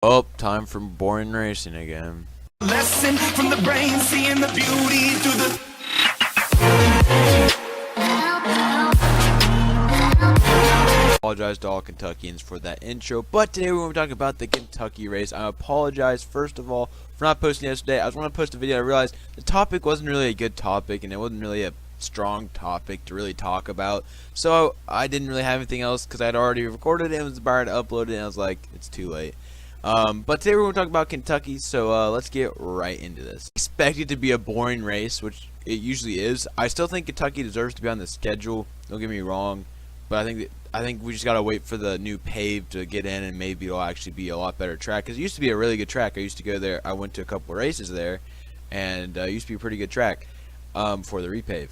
Oh, time for boring racing again. Lesson from the brain, seeing the beauty through the. Apologize to all Kentuckians for that intro, but today we're going to be talking about the Kentucky race. I apologize, first of all, for not posting yesterday. I was going to post a video. I realized the topic wasn't really a good topic, and it wasn't really a strong topic to really talk about. So I didn't really have anything else because I had already recorded it and was about to upload it, and I was like, it's too late. But today we're going to talk about Kentucky, so let's get right into this. I expect it to be a boring race, which it usually is. I still think Kentucky deserves to be on the schedule, don't get me wrong, but I think we just gotta wait for the new pave to get in, and maybe it'll actually be a lot better track, because it used to be a really good track. I used to go there. I went to a couple of races there, and it used to be a pretty good track for the repave.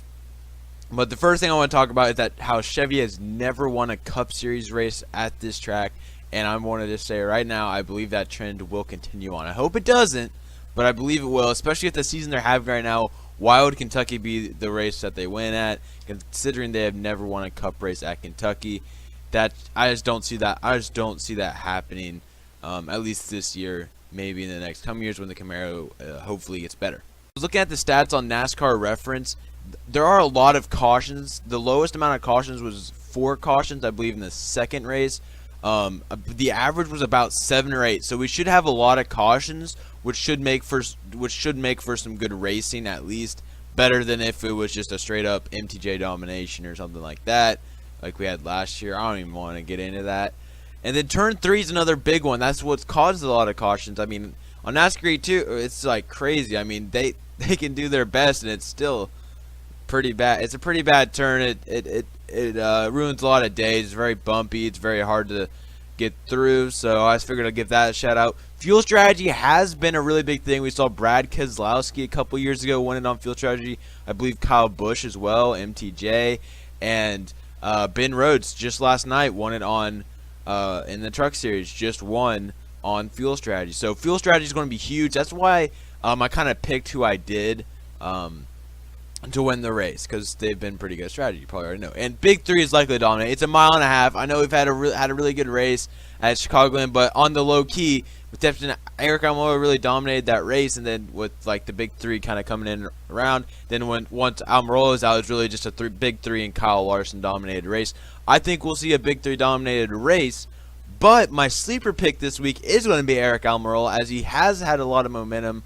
But the first thing I want to talk about is that how Chevy has never won a Cup Series race at this track. And I want to just say right now, I believe that trend will continue on. I hope it doesn't, but I believe it will, especially if the season they're having right now. Why would Kentucky be the race that they win at, considering they have never won a Cup race at Kentucky? I just don't see that. I just don't see that happening, at least this year. Maybe in the next coming years when the Camaro hopefully gets better. I was looking at the stats on NASCAR reference. There are a lot of cautions. The lowest amount of cautions was 4 cautions, I believe, in the second race. The average was about 7 or 8, so we should have a lot of cautions, which should make for some good racing, at least better than if it was just a straight up MTJ domination or something like that, like we had last year. I don't even want to get into that. And then turn 3 is another big one. That's what's caused a lot of cautions. I mean, on NASCAR too, it's like crazy. I mean, they can do their best, and it's still pretty bad. It's a pretty bad turn. It ruins a lot of days. It's very bumpy. It's very hard to get through. So I just figured I'd give that a shout out. Fuel strategy has been a really big thing. We saw Brad Keselowski a couple years ago win it on fuel strategy. I believe Kyle Busch as well, MTJ, and Ben Rhodes just last night won it on in the Truck Series. Just won on fuel strategy. So fuel strategy is going to be huge. That's why I kind of picked who I did. To win the race, because they've been pretty good strategy. You probably already know. And Big 3 is likely to dominate. It's a mile and a half. I know we've had a really good race at Chicagoland, but on the low key, with Defton, Eric Almirola really dominated that race, and then with like the Big 3 kind of coming in around, then once Almirola was out, it was really just a Big 3 and Kyle Larson dominated race. I think we'll see a Big 3 dominated race, but my sleeper pick this week is going to be Eric Almirola, as he has had a lot of momentum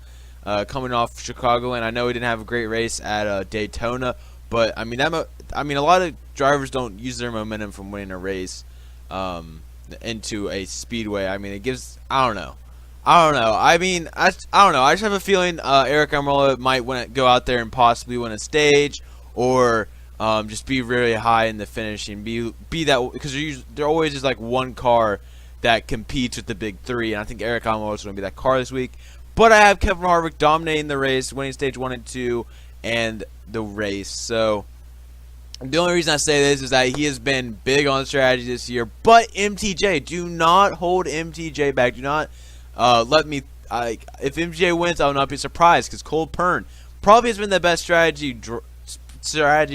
coming off Chicago, and I know he didn't have a great race at Daytona, but I mean a lot of drivers don't use their momentum from winning a race into a speedway. I mean, it gives I don't know. I mean, I don't know. I just have a feeling Eric Almirola might go out there and possibly win a stage, or just be really high in the finish and be that, because there always is like one car that competes with the Big 3, and I think Eric Almirola is going to be that car this week. But I have Kevin Harvick dominating the race, winning stage 1 and 2, and the race. So the only reason I say this is that he has been big on strategy this year. But MTJ, do not hold MTJ back. Do not let me. If MTJ wins, I will not be surprised, because Cole Pern probably has been the best strategy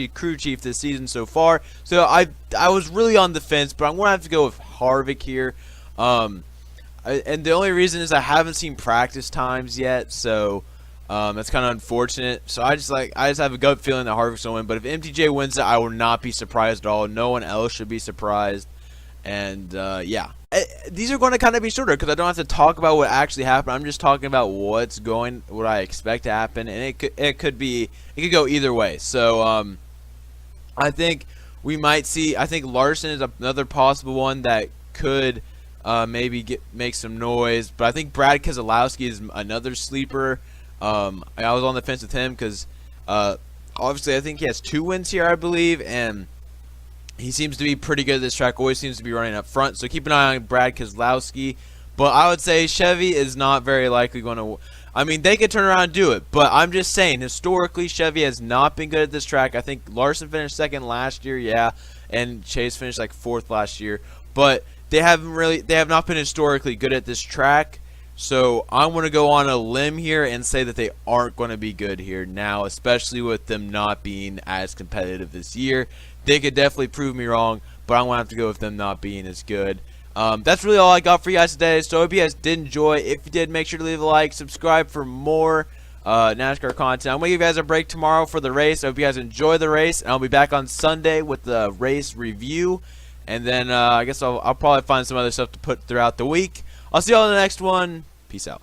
crew chief this season so far. So I was really on the fence, but I'm going to have to go with Harvick here. And the only reason is I haven't seen practice times yet, so that's kind of unfortunate. So I just have a gut feeling that Harvick's going to win. But if MTJ wins it, I will not be surprised at all. No one else should be surprised. And yeah, these are going to kind of be shorter because I don't have to talk about what actually happened. I'm just talking about what I expect to happen, and it could go either way. So I think we might see. I think Larson is another possible one that could. Maybe make some noise, but I think Brad Keselowski is another sleeper. I was on the fence with him because obviously I think he has 2 wins here, I believe, and he seems to be pretty good at this track. Always seems to be running up front, so keep an eye on Brad Keselowski. But I would say Chevy is not very likely going to. I mean, they could turn around and do it, but I'm just saying historically Chevy has not been good at this track. I think Larson finished 2nd last year, yeah, and Chase finished like 4th last year, but they have not been historically good at this track, so I'm going to go on a limb here and say that they aren't going to be good here now, especially with them not being as competitive this year. They could definitely prove me wrong, but I'm going to have to go with them not being as good. That's really all I got for you guys today. So I hope you guys did enjoy. If you did, make sure to leave a like, subscribe for more NASCAR content. I'm going to give you guys a break tomorrow for the race. I hope you guys enjoy the race, and I'll be back on Sunday with the race review. And then I guess I'll probably find some other stuff to put throughout the week. I'll see you all in the next one. Peace out.